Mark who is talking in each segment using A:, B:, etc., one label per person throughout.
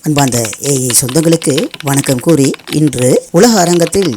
A: அன்பார்ந்த ஏஐ சொந்தங்களுக்கு வணக்கம் கூறி இன்று உலக அரங்கத்தில்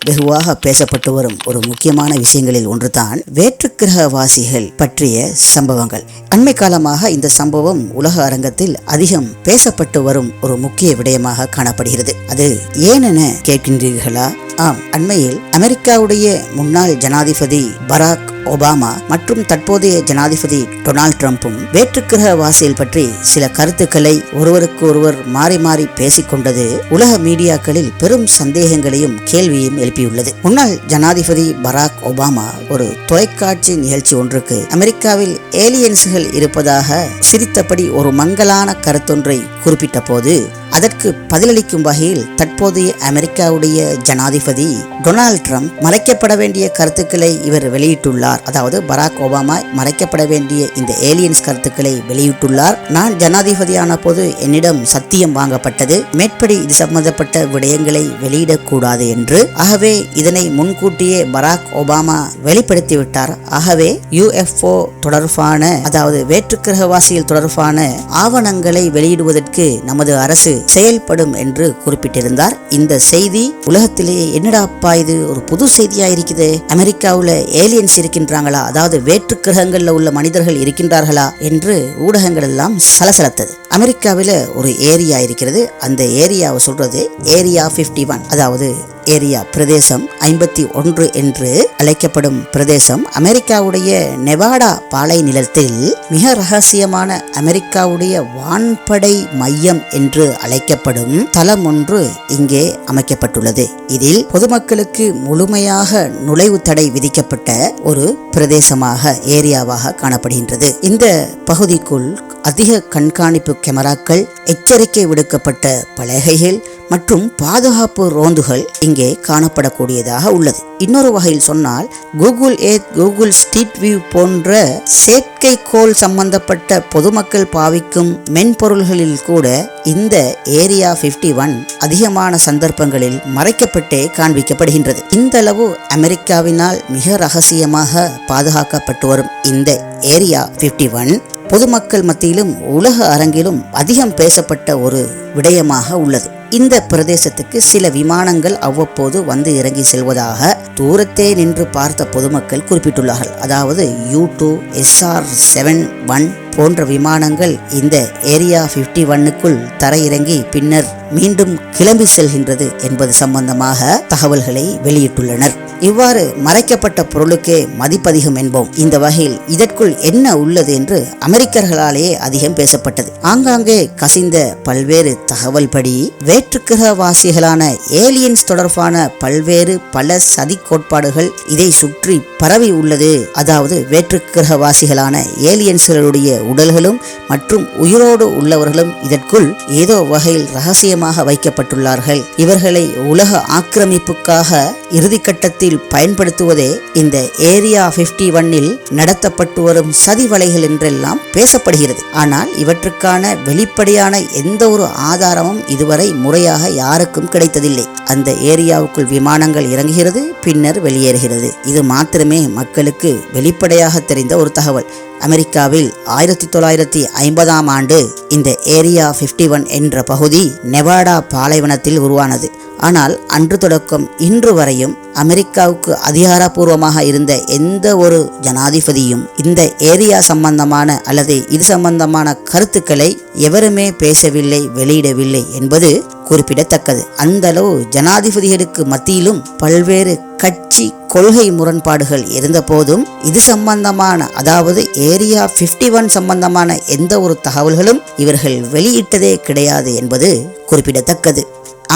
A: வெகுவாக பேசப்பட்டு வரும் ஒரு முக்கியமான விஷயங்களில் ஒன்றுதான் வேற்றுக்கிரகவாசிகள் பற்றிய சம்பவங்கள். அண்மை காலமாக இந்த சம்பவம் உலக அரங்கத்தில் அதிகம் பேசப்பட்டு வரும் ஒரு முக்கிய விடயமாக காணப்படுகிறது. அது ஏனென கேட்கின்றீர்களா? ஆம், அண்மையில் அமெரிக்காவுடைய முன்னாள் ஜனாதிபதி பராக் ஒபாமா மற்றும் தற்போதைய ஜனாதிபதி டொனால்ட் ட்ரம்பும் வேற்றுக்கிரகவாசிகள் பற்றி சில கருத்துக்களை ஒருவருக்கு ஒருவர் மாறி மாறி பேசிக்கொண்டது உலக மீடியாக்களில் பெரும் சந்தேகங்களையும் கேள்வியும் எழுப்பியுள்ளது. முன்னாள் ஜனாதிபதி பராக் ஒபாமா ஒரு தொலைக்காட்சி நிகழ்ச்சி ஒன்றுக்கு அமெரிக்காவில் ஏலியன்ஸ்கள் இருப்பதாக சிரித்தபடி ஒரு மங்கலான கருத்தொன்றை குறிப்பிட்ட போது அதற்கு பதிலளிக்கும் வகையில் தற்போதைய அமெரிக்காவுடைய ஜனாதிபதி டொனால்ட் ட்ரம்ப் மறைக்கப்பட வேண்டிய கருத்துக்களை இவர் வெளியிட்டுள்ளார். அதாவது பராக் ஒபாமா மறைக்கப்பட வேண்டிய இந்த ஏலியன்ஸ் கருத்துக்களை வெளியிட்டுள்ளார். நான் ஜனாதிபதியான போது என்னிடம் சத்தியம் வாங்கப்பட்டது, மேற்படி இது சம்பந்தப்பட்ட விடயங்களை வெளியிடக்கூடாது என்று. ஆகவே இதனை முன்கூட்டியே பராக் ஒபாமா வெளிப்படுத்திவிட்டார். ஆகவே UFO தொடர்பான, அதாவது வேற்றுக்கிரகவாசிகள் தொடர்பான ஆவணங்களை வெளியிடுவதற்கு நமது அரசு செயல்படும் என்று குறிப்பிட்டிருந்தார். இந்த செய்தி உலகத்திலேயே என்னடாப்பா இது ஒரு புது செய்தியா இருக்குது, அமெரிக்காவுல ஏலியன்ஸ் இருக்கின்றாங்களா, அதாவது வேற்று கிரகங்கள்ல உள்ள மனிதர்கள் இருக்கின்றார்களா என்று ஊடகங்கள் எல்லாம் சலசலத்தது. அமெரிக்காவில ஒரு ஏரியா இருக்கிறது. அந்த ஏரியாவை சொல்றது ஏரியா 51, அதாவது ஏரியா பிரதேசம் 51 என்று அழைக்கப்படும் பிரதேசம் அமெரிக்காவுடைய நெவாடா பாலை நிலத்தில் மிக ரகசியமான அமெரிக்காவுடைய வான்படை மையம் என்று அழைக்கப்படும் தளம் ஒன்று இங்கே அமைக்கப்பட்டுள்ளது. இதில் பொதுமக்களுக்கு முழுமையாக நுழைவு தடை விதிக்கப்பட்ட ஒரு பிரதேசமாக, ஏரியாவாக காணப்படுகின்றது. இந்த பகுதிக்குள் அதிக கண்காணிப்பு கேமராக்கள், எச்சரிக்கை விடுக்கப்பட்ட பலகைகள் மற்றும் பாதுகாப்பு ரோந்துகள் இங்கே காணப்படக்கூடியதாக உள்ளது. இன்னொரு வகையில் சொன்னால் Google earth, Google street view போன்ற செயற்கைக்கோள் சம்பந்தப்பட்ட பொதுமக்கள் பாவிக்கும் மென்பொருள்களில் கூட இந்த ஏரியா 51 அதிகமான சந்தர்ப்பங்களில் மறைக்கப்பட்டே காண்பிக்கப்படுகின்றது. இந்த அளவு அமெரிக்காவினால் மிக ரகசியமாக பாதுகாக்கப்பட்டு வரும் இந்த ஏரியா 51 பொதுமக்கள் மத்தியிலும் உலக அரங்கிலும் அதிகம் பேசப்பட்ட ஒரு விடயமாக உள்ளது. இந்த பிரதேசத்துக்கு சில விமானங்கள் அவ்வப்போது வந்து இறங்கி செல்வதாக தூரத்தே நின்று பார்த்த பொதுமக்கள் குறிப்பிட்டுள்ளார்கள். அதாவது U2, SR-71 போன்ற விமானங்கள் இந்த ஏரியா 51க்குள் தரையிறங்கி பின்னர் மீண்டும் கிளம்பி செல்கின்றது என்பது சம்பந்தமாக தகவல்களை வெளியிட்டுள்ளனர். இவ்வாறு மறைக்கப்பட்ட பொருளுக்கே மதிப்பதிகம் என்போம். இந்த வகையில் இதற்குள் என்ன உள்ளது என்று அமெரிக்கர்களாலேயே அதிகம் பேசப்பட்டது. ஆங்காங்கே கசிந்த பல்வேறு தகவல் படி வேற்றுக்கிரகவாசிகளான ஏலியன்ஸ் தொடர்பான பல்வேறு பல சதி கோட்பாடுகள் இதை சுற்றி பரவி உள்ளது. அதாவது வேற்றுக்கிரகவாசிகளான ஏலியன்ஸ்களுடைய உடல்களும் மற்றும் உயிரோடு உள்ளவர்களும் இதற்குள் ஏதோ வகையில் ரகசியமாக வைக்கப்பட்டுள்ளார்கள். இவர்களை உலக ஆக்கிரமிப்புக்காக இறுதிக்கட்டத்தில் பயன்படுத்துவதே இந்த ஏரியா 51ல் நடத்தப்பட்டு வரும் சதி வலைகள் என்றெல்லாம் பேசப்படுகிறது. ஆனால் இவற்றுக்கான வெளிப்படையான எந்த ஒரு ஆதாரமும் இதுவரை முறையாக யாருக்கும் கிடைத்ததில்லை. அந்த ஏரியாவுக்குள் விமானங்கள் இறங்குகிறது, பின்னர் வெளியேறுகிறது. இது மாத்திரமே மக்களுக்கு வெளிப்படையாக தெரிந்த ஒரு தகவல். அமெரிக்காவில் 1950ஆம் ஆண்டு இந்த ஏரியா 51 என்ற பகுதி நெவாடா பாலைவனத்தில் உருவானது. ஆனால் அன்று தொடக்கம் இன்று வரையும் அமெரிக்காவுக்கு அதிகாரப்பூர்வமாக இருந்த எந்த ஒரு ஜனாதிபதியும் இந்த ஏரியா சம்பந்தமான அல்லது இது சம்பந்தமான கருத்துக்களை எவருமே பேசவில்லை, வெளியிடவில்லை என்பது குறிப்பிடத்தக்கது. அந்த அளவு ஜனாதிபதிகளுக்கு மத்தியிலும் பல்வேறு கட்சி கொள்கை முரண்பாடுகள் இருந்த போதும் இது சம்பந்தமான, அதாவது ஏரியா 51 சம்பந்தமான எந்த ஒரு தகவல்களும் இவர்கள் வெளியிட்டதே கிடையாது என்பது குறிப்பிடத்தக்கது.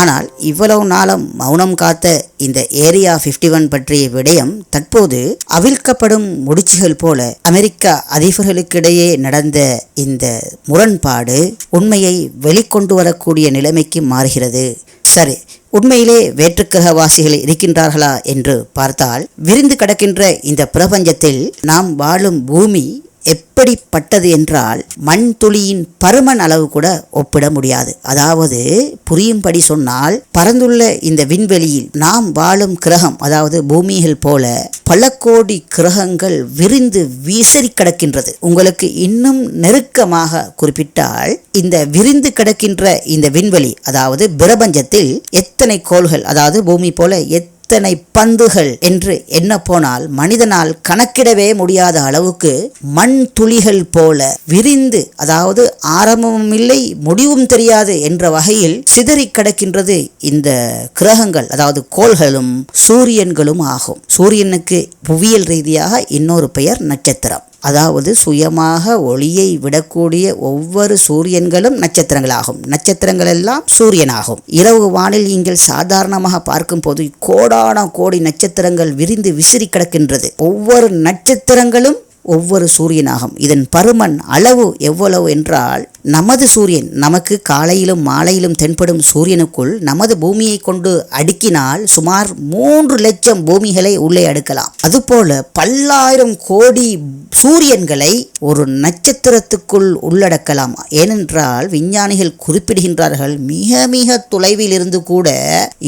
A: ஆனால் இவ்வளவு நாளும் மௌனம் காத்த இந்த ஏரியா 51 பற்றிய விடயம் தற்போது அவிழ்க்கப்படும் முடிச்சுகள் போல அமெரிக்கா அதிபர்களுக்கிடையே நடந்த இந்த முரண்பாடு உண்மையை வெளிக்கொண்டு வரக்கூடிய நிலைமைக்கு மாறுகிறது. சரி, உண்மையிலே வேற்றுக்கிரகவாசிகள் இருக்கின்றார்களா என்று பார்த்தால், விரிந்து கிடக்கின்ற இந்த பிரபஞ்சத்தில் நாம் வாழும் பூமி எப்படிப்பட்டது என்றால் மண் துளியின் பருமன் அளவு கூட ஒப்பிட முடியாது. அதாவது புரியும்படி சொன்னால், பரந்துள்ள இந்த விண்வெளியில் நாம் வாழும் கிரகம், அதாவது பூமிகள் போல பல கோடி கிரகங்கள் விரிந்து வீசறி கிடக்கின்றது. உங்களுக்கு இன்னும் நெருக்கமாக குறிப்பிட்டால், இந்த விரிந்து கிடக்கின்ற இந்த விண்வெளி, அதாவது பிரபஞ்சத்தில் எத்தனை கோள்கள், அதாவது பூமி போல எத்தனை பந்துகள் என்று எண்ண போனால் மனிதனால் கணக்கிடவே முடியாத அளவுக்கு மண் துளிகள் போல விரிந்து, அதாவது ஆரம்பமும் இல்லை முடிவும் தெரியாது என்ற வகையில் சிதறி கிடக்கின்றது இந்த கிரகங்கள், அதாவது கோள்களும் சூரியன்களும் ஆகும். சூரியனுக்கு புவியியல் ரீதியாக இன்னொரு பெயர் நட்சத்திரம். அதாவது சுயமாக ஒளியை விடக்கூடிய ஒவ்வொரு சூரியன்களும் நட்சத்திரங்களாகும். நட்சத்திரங்கள் எல்லாம் சூரியனாகும். இரவு வானில் நீங்கள் சாதாரணமாக பார்க்கும் போது கோடான கோடி நட்சத்திரங்கள் விரிந்து விசிறி கிடக்கின்றது. ஒவ்வொரு நட்சத்திரங்களும் ஒவ்வொரு சூரியனாகும். இதன் பருமன் அளவு எவ்வளவு என்றால், நமது சூரியன், நமக்கு காலையிலும் மாலையிலும் தென்படும் சூரியனுக்குள் நமது பூமியை கொண்டு அடுக்கினால் சுமார் 3 லட்சம் பூமிகளை உள்ளே அடுக்கலாம். அதுபோல பல்லாயிரம் கோடி சூரியன்களை ஒரு நட்சத்திரத்துக்குள் உள்ளடக்கலாம். ஏனென்றால் விஞ்ஞானிகள் குறிப்பிடுகின்றார்கள், மிக மிக தொலைவில் இருந்து கூட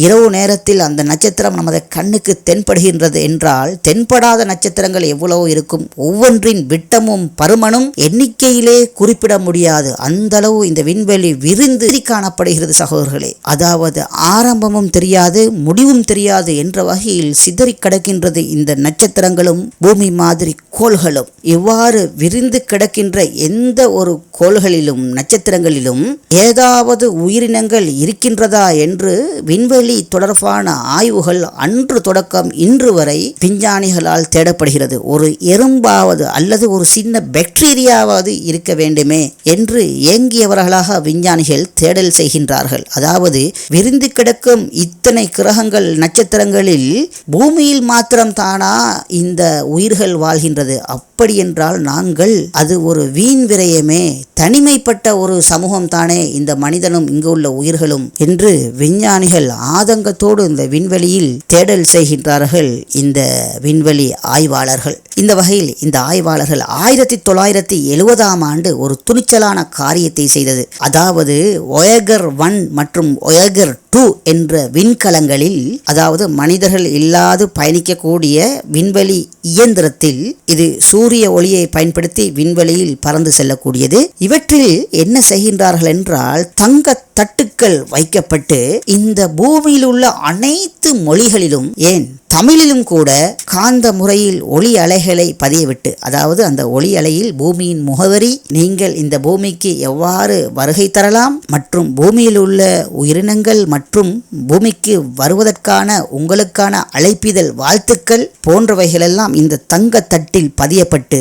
A: இரவு நேரத்தில் அந்த நட்சத்திரம் நமது கண்ணுக்கு தென்படுகின்றது என்றால், தென்படாத நட்சத்திரங்கள் எவ்வளவு இருக்கும், ஒவ்வொன்றின் விட்டமும் பருமனும் எண்ணிக்கையிலே குறிப்பிட முடியாது. அந்த அளவு இந்த விண்வெளி விரிந்து காணப்படுகிறது சகோதரர்களே. அதாவது ஆரம்பமும் தெரியாது முடிவும் தெரியாது என்ற வகையில் சிதறி கிடக்கின்றது இந்த நட்சத்திரங்களும் பூமி மாதிரி கோள்களும். இவ்வாறு விரிந்து கிடக்கின்ற எந்த ஒரு கோள்களிலும் நட்சத்திரங்களிலும் ஏதாவது உயிரினங்கள் இருக்கின்றதா என்று விண்வெளி தொடர்பான ஆய்வுகள் அன்று தொடக்கம் இன்று வரை விஞ்ஞானிகளால் தேடப்படுகிறது. ஒரு எறும்பாவது அல்லது ஒரு சின்ன பாக்டீரியாவது இருக்க வேண்டுமே என்று ஏங்கியவர்களாக விஞ்ஞானிகள் தேடல் செய்கின்றார்கள். அதாவது விரிந்து கிடக்கும் இத்தனை கிரகங்கள் நட்சத்திரங்களில் பூமியில் மாத்திரம் தானா இந்த உயிர்கள் வாழ்கின்றது? அப்படி என்றால் நாங்கள் அது ஒரு வீண் விரயமே, தனிமைப்பட்ட ஒரு சமூகம் தானே இந்த மனிதனும் இங்கு உள்ள உயிர்களும் என்று விஞ்ஞானிகள் ஆதங்கத்தோடு இந்த விண்வெளியில் தேடல் செய்கின்றார்கள் இந்த விண்வெளி ஆய்வாளர்கள். இந்த வகையில் இந்த ஆய்வாளர்கள் 1970ஆம் ஆண்டு ஒரு துணிச்சலான காரியத்தை செய்தது. அதாவது Voyager 1 மற்றும் Voyager 2 என்ற விண்கலங்களில், அதாவது மனிதர்கள் இல்லாது பயணிக்கக்கூடிய விண்வெளி இயந்திரத்தில், இது சூரிய ஒளியை பயன்படுத்தி விண்வெளியில் பறந்து செல்லக்கூடியது. இவற்றில் என்ன செய்கின்றார்கள் என்றால், தங்க தட்டுக்கள் வைக்கப்பட்டு இந்த பூமியில் உள்ள அனைத்து மொழிகளிலும், ஏன் தமிழிலும் கூட காந்த முறையில் ஒளி அலைகளை பதியவிட்டு, அதாவது அந்த ஒளி அலையில் பூமியின் முகவரி, நீங்கள் இந்த பூமிக்கு எவ்வாறு வருகை தரலாம் மற்றும் பூமியில் உள்ள உயிரினங்கள் மற்றும் பூமிக்கு வருவதற்கான உங்களுக்கான அழைப்பிதழ் வாழ்த்துக்கள் போன்றவைகளெல்லாம் இந்த தங்க தட்டில் பதியப்பட்டு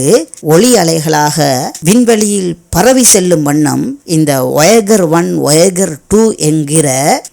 A: ஒளி அலைகளாக விண்வெளியில் பரவி செல்லும் வண்ணம் இந்த Voyager 1 Voyager 2 என்கிற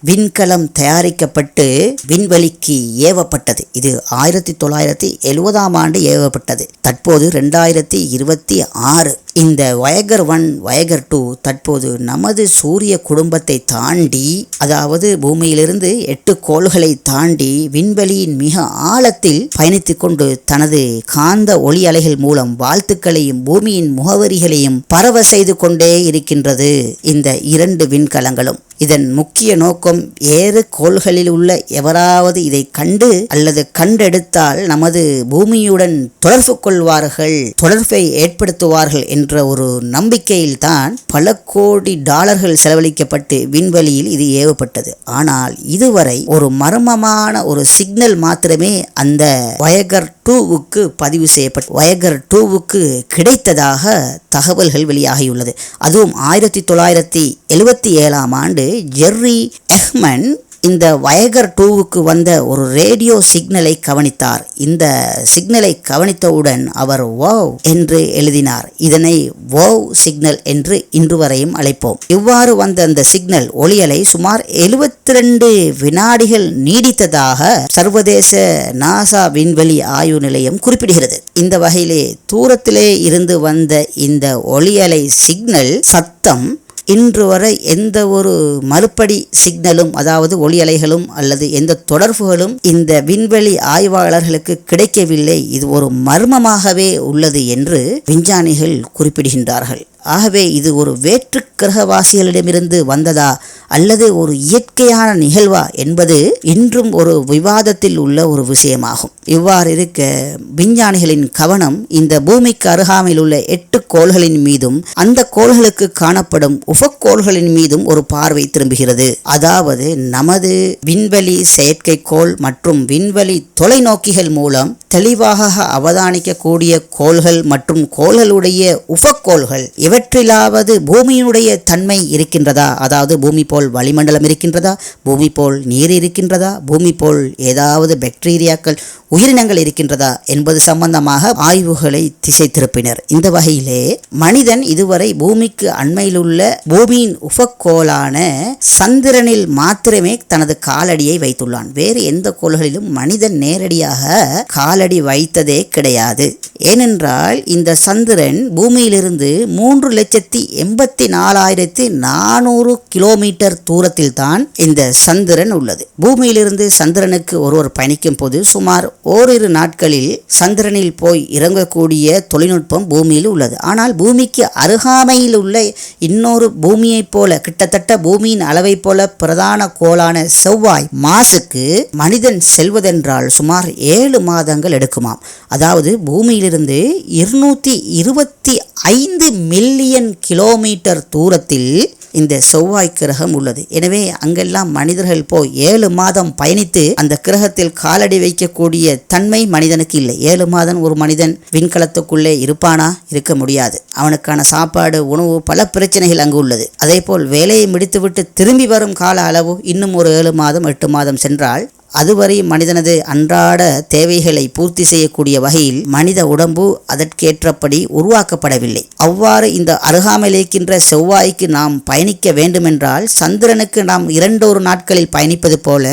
A: விண்கலம் தயாரிக்கப்பட்டு விண்வெளிக்கு ஏவப்பட்டது. இது 1970ஆம் ஆண்டு ஏவப்பட்டது. தற்போது 2026. இந்த Voyager 1 Voyager 2 தற்போது நமது சூரிய குடும்பத்தை தாண்டி, அதாவது பூமியிலிருந்து 8 கோள்களை தாண்டி விண்வெளியின் மிக ஆழத்தில் பயணித்துக் கொண்டு தனது காந்த ஒளி அலைகள் மூலம் வாழ்த்துக்களையும் பூமியின் முகவரிகளையும் பரவ செய்து கொண்டே இருக்கின்றது இந்த 2 விண்கலங்களும். இதன் முக்கிய நோக்கம், ஏறு கோள்களில் உள்ள எவராவது இதை கண்டு அல்லது கண்டெடுத்தால் நமது பூமியுடன் தொடர்பு கொள்வார்கள், தொடர்பை ஏற்படுத்துவார்கள் என்ற ஒரு நம்பிக்கையில் தான் பல கோடி டாலர்கள் செலவழிக்கப்பட்டு விண்வெளியில் இது ஏவப்பட்டது. ஆனால் இதுவரை ஒரு மர்மமான ஒரு சிக்னல் மாத்திரமே அந்த Voyager 2வுக்கு பதிவு செய்யப்பட்டு Voyager 2வுக்கு கிடைத்ததாக தகவல்கள் வெளியாகியுள்ளது. அதுவும் 1977ஆம் ஆண்டு ஜெர்ரி எஹ்மன் இந்த Voyager 2வுக்கு வந்த ஒரு ரேடியோ சிக்னலை கவனித்தார். இந்த சிக்னலை கவனித்தவுடன் அவர் வாவ் என்று எழுதினார். இதனை வாவ் சிக்னல் என்று இன்று வரையும் அழைப்போம். இவ்வாறு வந்த அந்த சிக்னல் ஒளியலை சுமார் 72 வினாடிகள் நீடித்ததாக சர்வதேச நாசா விண்வெளி ஆய்வு நிலையம் குறிப்பிடுகிறது. இந்த வகையிலே தூரத்திலே இருந்து வந்த இந்த ஒளியலை சிக்னல் சத்தம் இன்று வரை எந்த ஒரு மறுபடி சிக்னலும், அதாவது ஒளி அலைகளும் அல்லது எந்த தொடர்புகளும் இந்த விண்வெளி ஆய்வாளர்களுக்கு கிடைக்கவில்லை. இது ஒரு மர்மமாகவே உள்ளது என்று விஞ்ஞானிகள் குறிப்பிடுகின்றார்கள். ஆகவே இது ஒரு வேற்று கிரகவாசிகளிடமிருந்து வந்ததா அல்லது ஒரு இயற்கையான நிகழ்வா என்பது இன்றும் ஒரு விவாதத்தில் உள்ள ஒரு விஷயமாகும். இவ்வாறு இருக்க விஞ்ஞானிகளின் கவனம் இந்த பூமிக்கு அருகாமையில் உள்ள 8 கோள்களின் மீதும் அந்த கோள்களுக்கு காணப்படும் உபக்கோள்களின் மீதும் ஒரு பார்வை திரும்புகிறது. அதாவது நமது விண்வெளி செயற்கைக்கோள் மற்றும் விண்வெளி தொலைநோக்கிகள் மூலம் தெளிவாக அவதானிக்கக்கூடிய கோள்கள் மற்றும் கோள்களுடைய உபக்கோள்கள் இவற்றிலாவது பூமியினுடைய தன்மை இருக்கின்றதா, அதாவது பூமி போல் வளிமண்டலம் இருக்கின்றதா, பூமி போல் நீர் இருக்கின்றதா, பூமி போல் ஏதாவது பாக்டீரியாக்கள் உயிரினங்கள் இருக்கின்றதா என்பது சம்பந்தமாக ஆய்வுகளை திசை திருப்பினர். இந்த வகையிலே மனிதன் இதுவரை பூமிக்கு அண்மையில் உள்ள பூமியின் உபக்கோளான சந்திரனில் மாத்திரமே தனது காலடியை வைத்துள்ளான். வேறு எந்த கோள்களிலும் மனிதன் நேரடியாக காலடி வைத்ததே கிடையாது. ஏனென்றால் இந்த சந்திரன் பூமியிலிருந்து 3,84,400 கிலோமீட்டர் தூரத்தில் தான் இந்த சந்திரன் உள்ளது. பூமியிலிருந்து சந்திரனுக்கு ஒருவர் பயணிக்கும் போது சுமார் ஓரிரு நாட்களில் சந்திரனில் போய் இறங்கக்கூடிய தொழில்நுட்பம் பூமியில் உள்ளது. ஆனால் பூமிக்கு அருகாமையில் உள்ள இன்னொரு பூமியைப் போல, கிட்டத்தட்ட பூமியின் அளவை போல பிரதான கோளான செவ்வாய் மாசுக்கு மனிதன் செல்வதென்றால் சுமார் 7 மாதங்கள் எடுக்குமாம். அதாவது பூமியிலிருந்து 225 மில்லியன் கிலோமீட்டர் தூரத்தில் இந்த செவ்வாய் கிரகம் உள்ளது. எனவே அங்கெல்லாம் மனிதர்கள் போய் 7 மாதம் பயணித்து அந்த கிரகத்தில் காலடி வைக்கக்கூடிய தன்மை மனிதனுக்கு இல்லை. 7 மாதம் ஒரு மனிதன் விண்கலத்துக்குள்ளே இருப்பானா? இருக்க முடியாது. அவனுக்கான சாப்பாடு, உணவு, பல பிரச்சனைகள் அங்கு உள்ளது. அதே போல் வேலையை முடித்துவிட்டு திரும்பி வரும் கால அளவு இன்னும் ஒரு 7 மாதம் 8 மாதம் சென்றால் அதுவரை மனிதனது அன்றாட தேவைகளை பூர்த்தி செய்யக்கூடிய வகையில் மனித உடம்பு அதற்கேற்றபடி உருவாக்கப்படவில்லை. அவ்வாறு இந்த அருகாமையில் இருக்கின்ற செவ்வாய்க்கு நாம் பயணிக்க வேண்டுமென்றால் சந்திரனுக்கு நாம் 2 நாட்களில் பயணிப்பது போல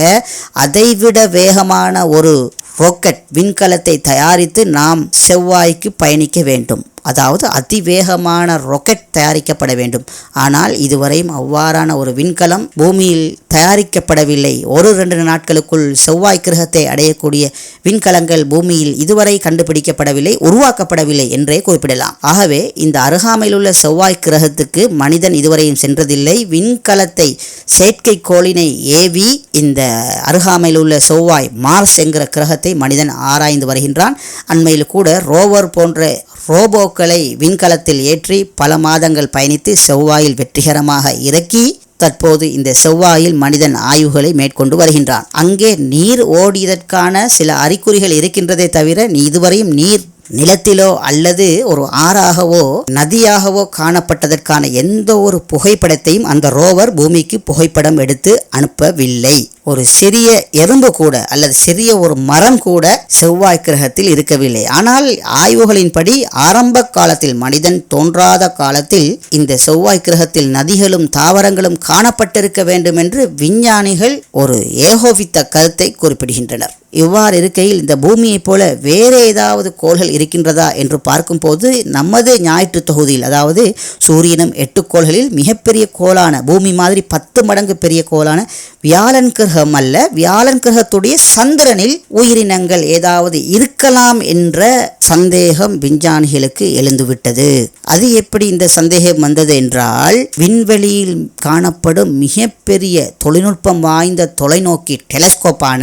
A: அதைவிட வேகமான ஒரு ராக்கெட் விண்கலத்தை தயாரித்து நாம் செவ்வாய்க்கு பயணிக்க வேண்டும். அதாவது அதிவேகமான ராக்கெட் தயாரிக்கப்பட வேண்டும். ஆனால் இதுவரையும் அவ்வாறான ஒரு விண்கலம் பூமியில் தயாரிக்கப்படவில்லை. 1-2 நாட்களுக்குள் செவ்வாய் கிரகத்தை அடையக்கூடிய விண்கலங்கள் பூமியில் இதுவரை கண்டுபிடிக்கப்படவில்லை, உருவாக்கப்படவில்லை என்றே குறிப்பிடலாம். ஆகவே இந்த அருகாமையில் உள்ள செவ்வாய் கிரகத்துக்கு மனிதன் இதுவரையும் சென்றதில்லை. விண்கலத்தை, செயற்கைக்கோளினை ஏவி இந்த அருகாமையில் உள்ள செவ்வாய் மார்ஸ் என்கிற கிரகத்தை மனிதன் ஆராய்ந்து வருகின்றான். அண்மையில் கூட ரோவர் போன்ற ரோபோக்களை விண்கலத்தில் ஏற்றி பல மாதங்கள் பயணித்து செவ்வாயில் வெற்றிகரமாக இறக்கி தற்போது இந்த செவ்வாயில் மனிதன் ஆய்வுகளை மேற்கொண்டு வருகின்றான். அங்கே நீர் ஓடியதற்கான சில அறிகுறிகள் இருக்கின்றதே தவிர இதுவரையும் நீர் நிலத்திலோ அல்லது ஒரு ஆறாகவோ நதியாகவோ காணப்பட்டதற்கான எந்த ஒரு புகைப்படத்தையும் அந்த ரோவர் பூமிக்கு புகைப்படம் எடுத்து அனுப்பவில்லை. ஒரு சிறிய எறும்பு கூட அல்லது சிறிய ஒரு மரம் கூட செவ்வாய் கிரகத்தில் இருக்கவில்லை. ஆனால் ஆய்வுகளின்படி ஆரம்ப காலத்தில், மனிதன் தோன்றாத காலத்தில் இந்த செவ்வாய் கிரகத்தில் நதிகளும் தாவரங்களும் காணப்பட்டிருக்க வேண்டும் என்று விஞ்ஞானிகள் ஒரு ஏகோபித்த கருத்தை குறிப்பிடுகின்றனர். இவ்வாறு இருக்கையில் இந்த பூமியைப் போல வேறு ஏதாவது கோள்கள் இருக்கின்றதா என்று பார்க்கும்போது நமது ஞாயிற்று தொகுதியில், அதாவது சூரியனும் 8 கோள்களில் மிகப்பெரிய கோளான, பூமி மாதிரி 10 மடங்கு பெரிய கோளான வியாழன் கிரகம் அல்ல, வியாழன் கிரகத்துடைய சந்திரனில் உயிரினங்கள் ஏதாவது இருக்கலாம் என்ற சந்தேகம் விஞ்ஞானிகளுக்கு எழுந்துவிட்டது. அது எப்படி இந்த சந்தேகம் வந்தது என்றால், விண்வெளியில் காணப்படும் மிகப்பெரிய தொழில்நுட்பம் வாய்ந்த தொலைநோக்கி டெலஸ்கோப்பான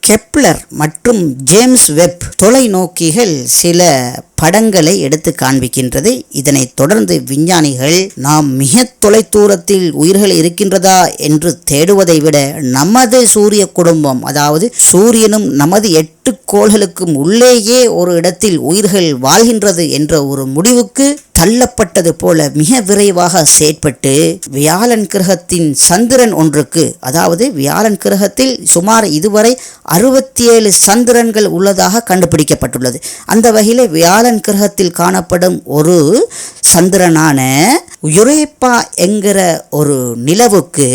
A: கெப்லர் மற்றும் ஜேம்ஸ் வெப் தொலைநோக்கிகள் சில படங்களை எடுத்து காண்பிக்கின்றது. இதனைத் தொடர்ந்து விஞ்ஞானிகள் நாம் மிக தொலைதூரத்தில் உயிர்கள் இருக்கின்றதா என்று தேடுவதை விட நமது சூரிய குடும்பம், அதாவது சூரியனும் நமது 8 கோள்களுக்கும் உள்ளேயே ஒரு இடத்தில் உயிர்கள் வாழ்கின்றது என்ற ஒரு முடிவுக்கு தள்ளப்பட்டது போல மிக விரைவாக செயற்பட்டு வியாழன் கிரகத்தின் சந்திரன் ஒன்றுக்கு, அதாவது வியாழன் கிரகத்தில் சுமார் இதுவரை 67 சந்திரன்கள் உள்ளதாக கண்டுபிடிக்கப்பட்டுள்ளது. அந்த வகையில் வியாழன் கிரகத்தில் காணப்படும் ஒரு சந்திரனான யுரேப்பா என்கிற ஒரு நிலவுக்கு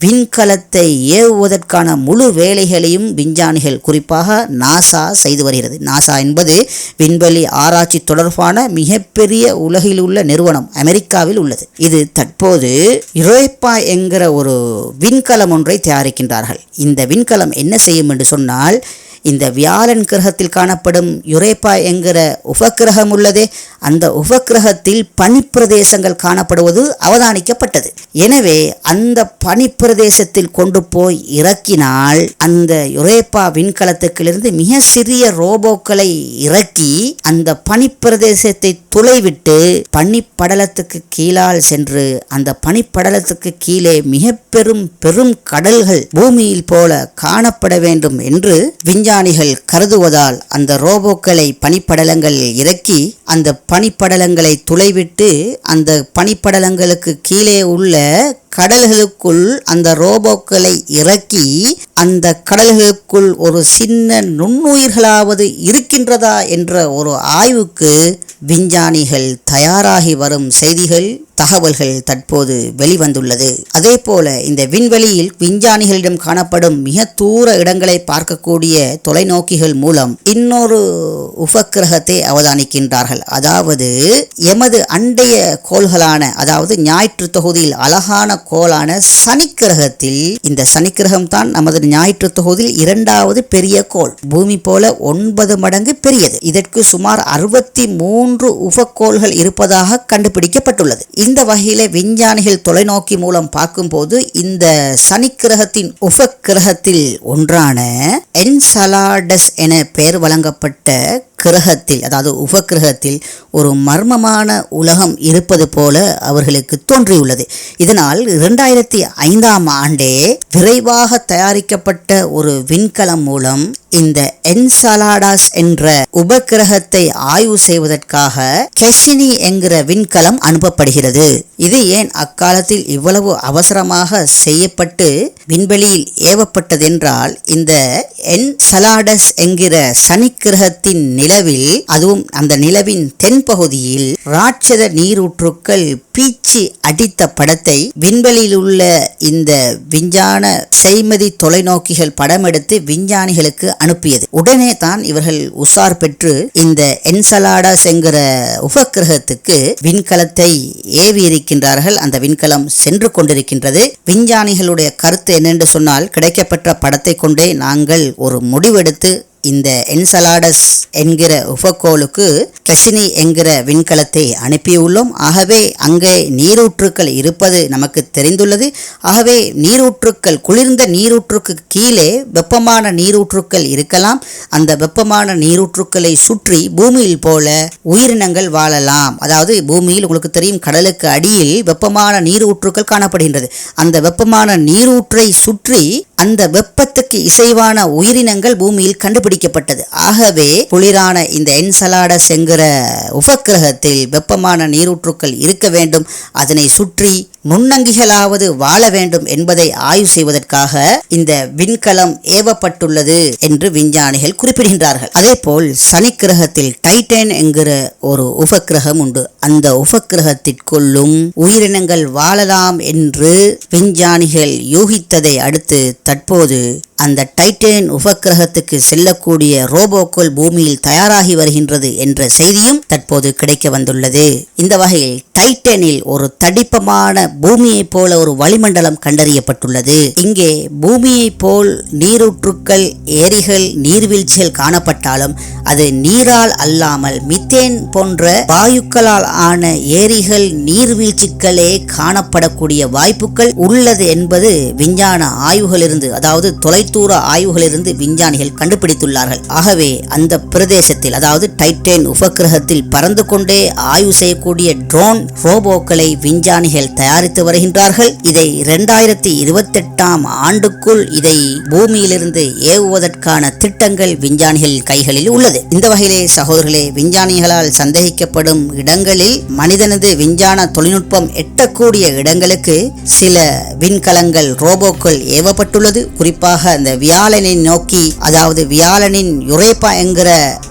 A: விண்கலத்தை ஏவுவதற்கான முழு வேலைகளையும் விஞ்ஞானிகள் குறிப்பாக நாசா செய்து வருகிறது. நாசா என்பது விண்வெளி ஆராய்ச்சி தொடர்பான மிகப்பெரிய உலகில் உள்ள நிறுவனம், அமெரிக்காவில் உள்ளது. இது தற்போது யுரேப்பா என்கிற ஒரு விண்கலம் ஒன்றை தயாரிக்கின்றார்கள். இந்த விண்கலம் என்ன செய்யும் என்று சொன்னால், இந்த வியாழன் கிரகத்தில் காணப்படும் யுரேப்பா என்கிற உபக்கிரகம் உள்ளதே, அந்த உபக்கிரகத்தில் பனிப்பிரதேசங்கள் காணப்படுவது அவதானிக்கப்பட்டது. எனவே அந்த பனிப்பிரதேசத்தில் கொண்டு போய் இறக்கினால் அந்த யுரேப்பா விண்கலத்துக்கிலிருந்து மிக சிறிய ரோபோக்களை இறக்கி அந்த பனிப்பிரதேசத்தை துளைவிட்டு பனிப்படலத்துக்கு கீழால் சென்று அந்த பனிப்படலத்துக்கு கீழே மிக பெரும் கடல்கள் பூமியில் போல காணப்பட வேண்டும் என்று விஞ்ஞானிகள் கருதுவதால் அந்த ரோபோக்களை பனிப்படலங்களில் இறக்கி அந்த பனிப்படலங்களை துளைவிட்டு அந்த பனிப்படலங்களுக்கு கீழே உள்ள கடல்களுக்குள் அந்த ரோபோக்களை இறக்கி அந்த கடல்களுக்குள் ஒரு சின்ன நுண்ணுயிர்களாவது இருக்கின்றதா என்ற ஒரு ஆய்வுக்கு விஞ்ஞானிகள் தயாராகி வரும் செய்திகள், தகவல்கள் தற்போது வெளிவந்துள்ளது. அதே போல இந்த விண்வெளியில் விஞ்ஞானிகளிடம் காணப்படும் மிக தூர இடங்களை பார்க்கக்கூடிய தொலைநோக்கிகள் மூலம் இன்னொரு உபக்கிரகத்தை அவதானிக்கின்றார்கள். அதாவது எமது அண்டைய கோள்களான, அதாவது ஞாயிற்று தொகுதியில் அழகான கோளான சனிக்கிரகத்தில், இந்த சனிக்கிரகம் தான் நமது ஞாயிற்று தொகுதியில் இரண்டாவது பெரிய கோள், பூமி போல 9 மடங்கு பெரியது. இதற்கு சுமார் 63 உபக்கோள்கள் இருப்பதாக கண்டுபிடிக்கப்பட்டுள்ளது. இந்த வகையில விஞ்ஞானிகள் தொலைநோக்கி மூலம் பார்க்கும்போது இந்த சனிக்கிரகத்தின் உபக்கிரகத்தில் ஒன்றான என்சலாடஸ் என பெயர் வழங்கப்பட்ட கிரகத்தில், அதாவது உபக்கிரகத்தில் ஒரு மர்மமான உலகம் இருப்பது போல அவர்களுக்கு தோன்றியுள்ளது. இதனால் 2005ஆம் ஆண்டே விரைவாக தயாரிக்கப்பட்ட ஒரு விண்கலம் மூலம் இந்த என்சலாடஸ் என்ற உபக்கிரகத்தை ஆய்வு செய்வதற்காக கெசினி என்கிற விண்கலம் அனுப்பப்படுகிறது. இது ஏன் அக்காலத்தில் இவ்வளவு அவசரமாக செய்யப்பட்டு விண்வெளியில் ஏவப்பட்டதென்றால், இந்த என்சலாடஸ் என்கிற சனிக்கிரகத்தின் நிலவில், அதுவும் அந்த நிலவின் தென்பகுதியில் ராட்சத நீரூற்றுக்கள் பீச்சி அடித்த படத்தை விண்வெளியில் உள்ள இந்த விஞ்ஞான செய்மதி தொலைநோக்கிகள் படமெடுத்து விஞ்ஞானிகளுக்கு அனுப்பியது. உடனே தான் இவர்கள் உசார் பெற்று இந்த என்சலாடஸ் என்கிற உபக்கிரகத்துக்கு விண்கலத்தை ஏவி இருக்கின்றார்கள். அந்த விண்கலம் சென்று கொண்டிருக்கின்றது. விஞ்ஞானிகளுடைய கருத்து என்னென்று சொன்னால், கிடைக்கப்பெற்ற படத்தை கொண்டே நாங்கள் ஒரு முடிவெடுத்து இந்த என்சலாடஸ் என்கிற உபக்கோளுக்கு கெசினி என்கிற விண்கலத்தை அனுப்பியுள்ளோம். ஆகவே அங்கே நீரூற்றுக்கள் இருப்பது நமக்கு தெரிந்துள்ளது. ஆகவே நீரூற்றுக்கள், குளிர்ந்த நீரூற்றுக்கு கீழே வெப்பமான நீரூற்றுக்கள் இருக்கலாம். அந்த வெப்பமான நீரூற்றுக்களை சுற்றி பூமியில் போல உயிரினங்கள் வாழலாம். அதாவது பூமியில் உங்களுக்கு தெரியும், கடலுக்கு அடியில் வெப்பமான நீரூற்றுக்கள் காணப்படுகின்றது. அந்த வெப்பமான நீரூற்றை சுற்றி அந்த வெப்பத்துக்கு இசைவான உயிரினங்கள் பூமியில் கண்டுபிடிக்கப்பட்டது. ஆகவே குளிரான இந்த என்சலாடஸ் என்கிற உபக்கிரகத்தில் வெப்பமான நீரூற்றுக்கள் இருக்க வேண்டும், அதனை சுற்றி நுண்ணங்கிகளாவது வாழ வேண்டும் என்பதை ஆய்வு செய்வதற்காக இந்த விண்கலம் ஏவப்பட்டுள்ளது என்று விஞ்ஞானிகள் குறிப்பிடுகின்றார்கள். அதே போல் சனிக்கிரகத்தில் டைட்டன் என்கிற ஒரு உபக்கிரகம் உண்டு. அந்த உபக்கிரகத்திற்குள்ளும் உயிரினங்கள் வாழலாம் என்று விஞ்ஞானிகள் யூகித்ததை அடுத்து தற்போது அந்த டைட்டன் உபக்கிரகத்துக்கு செல்லக்கூடிய ரோபோக்கள் பூமியில் தயாராகி வருகின்றது என்ற செய்தியும் தற்போது கிடைக்க வந்துள்ளது. இந்த வகையில் டைட்டனில் ஒரு தடிப்பமான பூமியை போல ஒரு வளிமண்டலம் கண்டறியப்பட்டுள்ளது. இங்கே பூமியை போல் நீரூற்றுக்கள், ஏரிகள், நீர்வீழ்ச்சிகள் காணப்பட்டாலும் அது நீரால் அல்லாமல் மித்தேன் போன்ற வாயுக்களால் ஆன ஏரிகள், நீர்வீழ்ச்சிகளே காணப்படக்கூடிய வாய்ப்புகள் உள்ளது என்பது விஞ்ஞான ஆய்வுகளிலிருந்து, அதாவது தொலைதூர ஆய்வுகளிலிருந்து விஞ்ஞானிகள் கண்டுபிடித்துள்ளார்கள். ஆகவே அந்த பிரதேசத்தில், அதாவது டைட்டன் உபக்கிரகத்தில் பறந்து கொண்டே ஆய்வு செய்யக்கூடிய ட்ரோன் ரோபோக்களை விஞ்ஞானிகள் தயாரித்து வருகின்றார்கள். இதை 2028ஆம் ஆண்டுக்குள் இதை பூமியிலிருந்து ஏவுவதற்கான திட்டங்கள் விஞ்ஞானிகள் கைகளில் உள்ளது. இந்த வகையிலே சகோதரர்களே, விஞ்ஞானிகளால் சந்தேகிக்கப்படும் இடங்களில் மனிதனது விஞ்ஞான தொழில்நுட்பம் எட்டக்கூடிய செல்லக்கூடிய இடங்களுக்கு சில விண்கலங்கள் ரோபோக்கள் ஏவப்பட்டுள்ளது. குறிப்பாக அந்த வியாழனை நோக்கி, அதாவது வியாழனின் யுரேப்பா என்கிற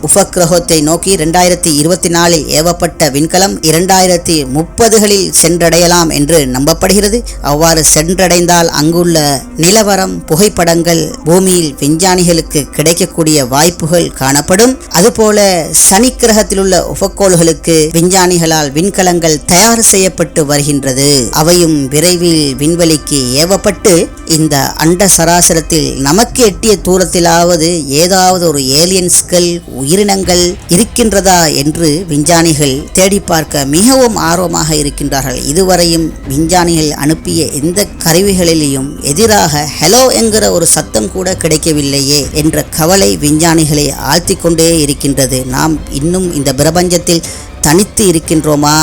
A: உபகிரகத்தை நோக்கி 2024 ஏவப்பட்ட விண்கலம் 2030களில் சென்றடையலாம் என்று நம்பப்படுகிறது. அவ்வாறு சென்றடைந்தால் அங்குள்ள நிலவரம் புகைப்படங்கள் பூமியில் விஞ்ஞானிகளுக்கு கிடைக்கக்கூடிய வாய்ப்புகள் காணப்படும். அதுபோல சனி கிரகத்தில் உள்ள உபக்கோள்களுக்கு விஞ்ஞானிகளால் விண்கலங்கள் தயார் செய்யப்பட்டு வருகின்றது. அவையும் விரைவில் விண்வெளிக்கு ஏவப்பட்டு இந்த அண்ட சராசரத்தில் நமக்கு எட்டிய தூரத்திலாவது ஏதாவது ஒரு ஏலியன்ஸ்கள் உயிரினங்கள் இருக்கின்றதா என்று விஞ்ஞானிகள் தேடி பார்க்க மிகவும் ஆர்வமாக இருக்கின்றார்கள். இதுவரையும் விஞ்ஞானிகள் அனுப்பிய எந்த கருவிகளிலேயும் எதிராக ஹலோ என்கிற ஒரு சத்தம் கூட கிடைக்கவில்லையே என்ற கவலை விஞ்ஞானிகளை ஆழ்த்திக் கொண்டே இருக்கின்றது. நாம் இன்னும் இந்த பிரபஞ்சத்தில் தனித்து இருக்கின்றோமா?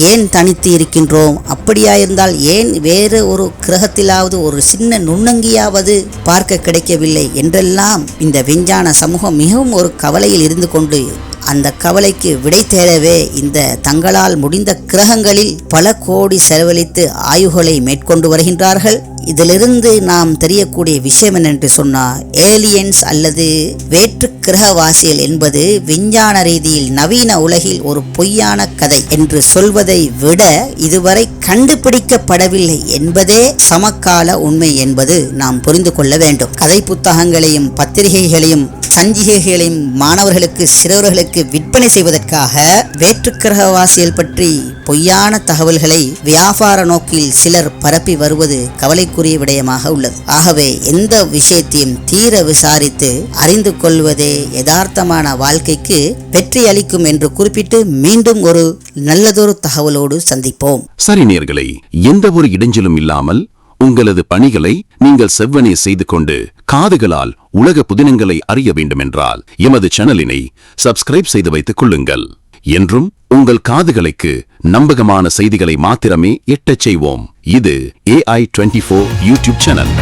A: ஏன் தனித்து இருக்கின்றோம்? அப்படியாயிருந்தால் ஏன் வேறு ஒரு கிரகத்திலாவது ஒரு சின்ன நுண்ணங்கியாவது பார்க்க கிடைக்கவில்லை என்றெல்லாம் இந்த விஞ்ஞான சமூகம் மிகவும் ஒரு கவலையில் இருந்து கொண்டு அந்த கவலைக்கு விடை தேடவே இந்த தங்களால் முடிந்த கிரகங்களில் பல கோடி செலவழித்து ஆய்வுகளை மேற்கொண்டு வருகின்றார்கள். இதிலிருந்து நாம் தெரியக்கூடிய விஷயம் என்னென்று சொன்னால், ஏலியன்ஸ் அல்லது வேற்று கிரகவாசிகள் என்பது விஞ்ஞான ரீதியில் நவீன உலகில் ஒரு பொய்யான கதை என்று சொல்வதை விட இதுவரை கண்டுபிடிக்கப்படவில்லை என்பதே சமகால உண்மை என்பது நாம் புரிந்து கொள்ள வேண்டும். கதை புத்தகங்களையும் பத்திரிகைகளையும் சஞ்சிகைகளையும் மாணவர்களுக்கு சிறுவர்களுக்கு விற்பனை செய்வதற்காக வேற்று கிரகவாசிகள் பற்றி பொய்யான தகவல்களை வியாபார நோக்கில் சிலர் பரப்பி வருவது கவலைக்குரிய விடயமாக உள்ளது. ஆகவே எந்த விஷயத்தையும் தீர விசாரித்து அறிந்து கொள்வதே யதார்த்தமான வாழ்க்கைக்கு வெற்றி அளிக்கும் என்று குறிப்பிட்டு மீண்டும் ஒரு நல்லதொரு தகவலோடு சந்திப்போம்.
B: சரி நேயர்களே, எந்த ஒரு இடைஞ்சலும் இல்லாமல் உங்களது பணிகளை நீங்கள் செவ்வனே செய்து கொண்டு காதுகளால் உலக புதினங்களை அறிய வேண்டுமென்றால் எமது சேனலினை சப்ஸ்கிரைப் செய்து வைத்துக் கொள்ளுங்கள். என்றும் உங்கள் காதுகளுக்கு நம்பகமான செய்திகளை மாத்திரமே எட்டச் செய்வோம். இது AI24 யூடியூப் சேனல்.